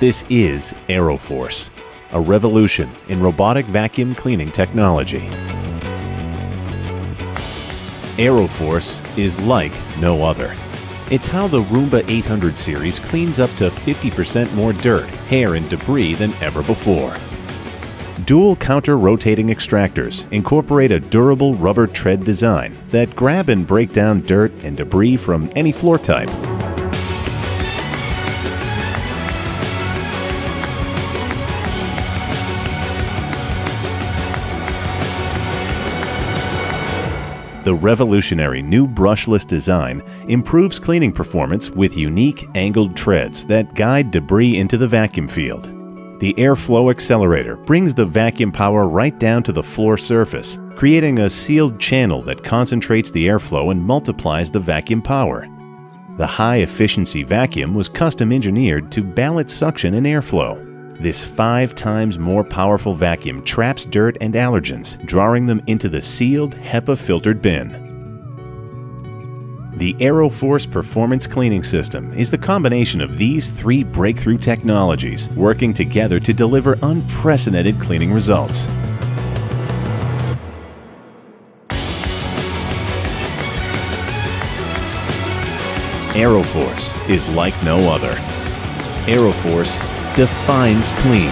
This is AeroForce, a revolution in robotic vacuum cleaning technology. AeroForce is like no other. It's how the Roomba 800 series cleans up to 50% more dirt, hair, and debris than ever before. Dual counter-rotating extractors incorporate a durable rubber tread design that grab and break down dirt and debris from any floor type. The revolutionary new brushless design improves cleaning performance with unique angled treads that guide debris into the vacuum field. The airflow accelerator brings the vacuum power right down to the floor surface, creating a sealed channel that concentrates the airflow and multiplies the vacuum power. The high-efficiency vacuum was custom-engineered to balance suction and airflow. This 5 times more powerful vacuum traps dirt and allergens, drawing them into the sealed HEPA-filtered bin. The AeroForce Performance Cleaning System is the combination of these 3 breakthrough technologies working together to deliver unprecedented cleaning results. AeroForce is like no other. AeroForce defines clean.